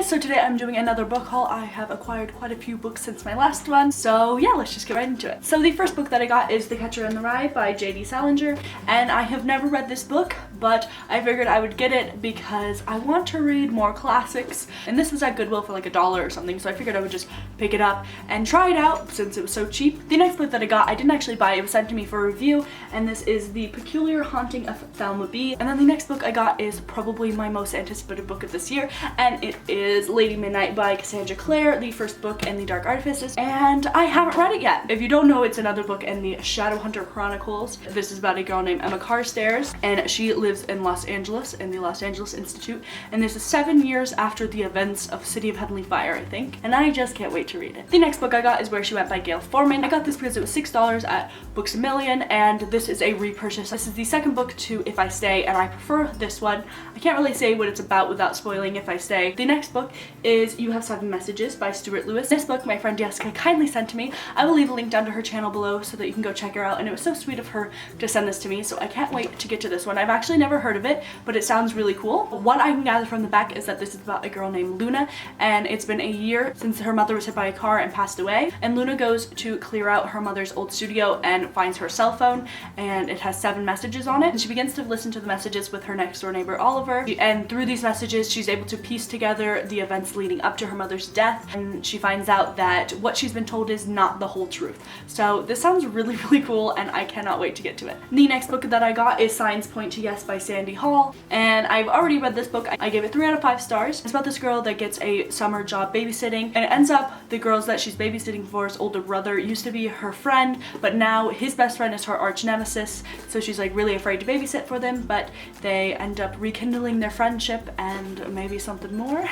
guys, so today I'm doing another book haul. I have acquired quite a few books since my last one, so yeah, let's just get right into it. So the first book that I got is The Catcher in the Rye by J.D. Salinger, and I have never read this book, but I figured I would get it because I want to read more classics, and this was at Goodwill for like $1 or something, so I figured I would just pick it up and try it out since it was so cheap. The next book that I got, I didn't actually buy, it was sent to me for a review, and this is The Peculiar Haunting of Thelma B. And then the next book I got is probably my most anticipated book of this year, and it is Lady Midnight by Cassandra Clare, the first book in the Dark Artifices, and I haven't read it yet. If you don't know, it's another book in the Shadowhunter Chronicles. This is about a girl named Emma Carstairs, and she lives in Los Angeles, in the Los Angeles Institute, and this is 7 years after the events of City of Heavenly Fire, I think, and I just can't wait to read it. The next book I got is Where She Went by Gail Forman. I got this because it was $6 at BooksTeaLozzi, and this is a repurchase. This is the second book to If I Stay, and I prefer this one. I can't really say what it's about without spoiling If I Stay. The next book is You Have 7 Messages by Stuart Lewis. This book my friend Jessica kindly sent to me. I will leave a link down to her channel below so that you can go check her out, and it was so sweet of her to send this to me, so I can't wait to get to this one. I've actually never heard of it, but it sounds really cool. What I can gather from the back is that this is about a girl named Luna, and it's been a year since her mother was hit by a car and passed away, and Luna goes to clear out her mother's old studio and finds her cell phone, and it has 7 messages on it, and she begins to listen to the messages with her next door neighbor Oliver, and through these messages she's able to piece together the events leading up to her mother's death, and she finds out that what she's been told is not the whole truth. So this sounds really cool, and I cannot wait to get to it. The next book that I got is Signs Point to Yes by Sandy Hall, and I've already read this book. I gave it 3 out of 5 stars. It's about this girl that gets a summer job babysitting, and it ends up the girls that she's babysitting for's older brother used to be her friend, but now his best friend is her arch nemesis, so she's like really afraid to babysit for them, but they end up rekindling their friendship and maybe something more.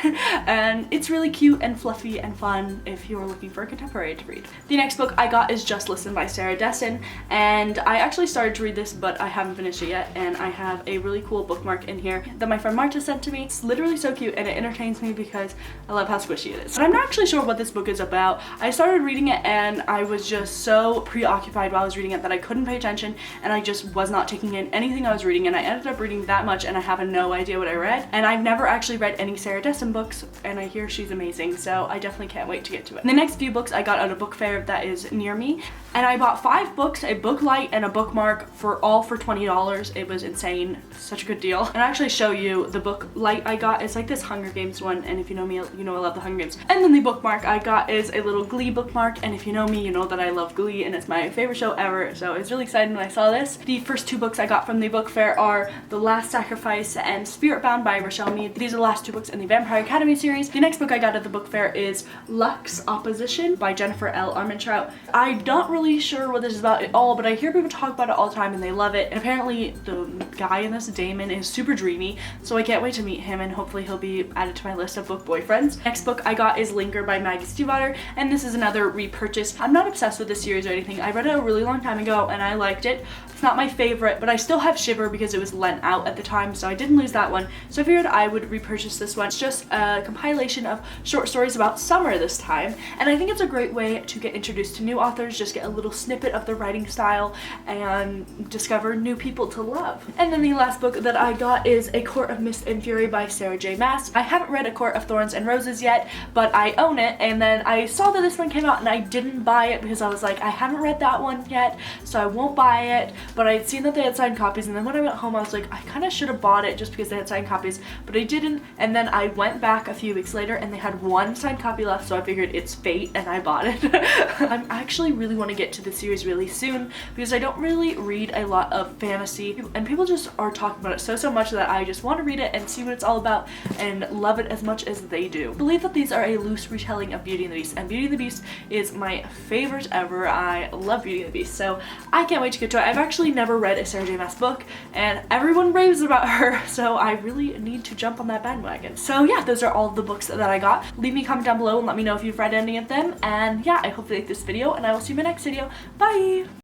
And it's really cute and fluffy and fun if you're looking for a contemporary to read. The next book I got is Just Listen by Sarah Dessen, and I actually started to read this, but I haven't finished it yet, and I have a really cool bookmark in here that my friend Marta sent to me. It's literally so cute, and it entertains me because I love how squishy it is. But I'm not actually sure what this book is about. I started reading it and I was just so preoccupied while I was reading it that I couldn't pay attention, and I just was not taking in anything I was reading, and I ended up reading that much and I have no idea what I read. And I've never actually read any Sarah Dessen books, and I hear she's amazing, so I definitely can't wait to get to it. The next few books I got at a book fair that is near me, and I bought 5 books, a book light and a bookmark for $20. It was insane. Such a good deal. And I'll actually show you the book light I got. It's like this Hunger Games one, and if you know me, you know I love the Hunger Games. And then the bookmark I got is a little Glee bookmark, and if you know me, you know that I love Glee, and it's my favorite show ever, so I was really excited when I saw this. The first 2 books I got from the book fair are The Last Sacrifice and Spiritbound by Rochelle Mead. These are the last 2 books in the Vampire Academy series. The next book I got at the book fair is Lux Opposition by Jennifer L. Armentrout. I'm not really sure what this is about at all, but I hear people talk about it all the time and they love it, and apparently the guy in this, Damon, is super dreamy, so I can't wait to meet him, and hopefully he'll be added to my list of book boyfriends. Next book I got is Linger by Maggie Stiefvater, and this is another repurchase. I'm not obsessed with this series or anything. I read it a really long time ago and I liked it. It's not my favorite, but I still have Shiver because it was lent out at the time, so I didn't lose that one, so I figured I would repurchase this one. It's just a compilation of short stories about summer this time, and I think it's a great way to get introduced to new authors, just get a little snippet of their writing style and discover new people to love. And then the last book that I got is A Court of Mist and Fury by Sarah J. Maas. I haven't read A Court of Thorns and Roses yet, but I own it, and then I saw that this one came out and I didn't buy it because I was like, I haven't read that one yet, so I won't buy it, but I'd seen that they had signed copies, and then when I went home I was like, I kind of should have bought it just because they had signed copies, but I didn't, and then I went back a few weeks later and they had 1 signed copy left, so I figured it's fate and I bought it. I actually really want to get to the series really soon because I don't really read a lot of fantasy, and people just are talking about it so much that I just want to read it and see what it's all about and love it as much as they do. I believe that these are a loose retelling of Beauty and the Beast, and Beauty and the Beast is my favorite ever. I love Beauty and the Beast, so I can't wait to get to it. I've actually never read a Sarah J. Maas book, and everyone raves about her, so I really need to jump on that bandwagon. So yeah, those are all the books that I got. Leave me a comment down below and let me know if you've read any of them, and yeah, I hope you like this video, and I will see you in my next video. Bye!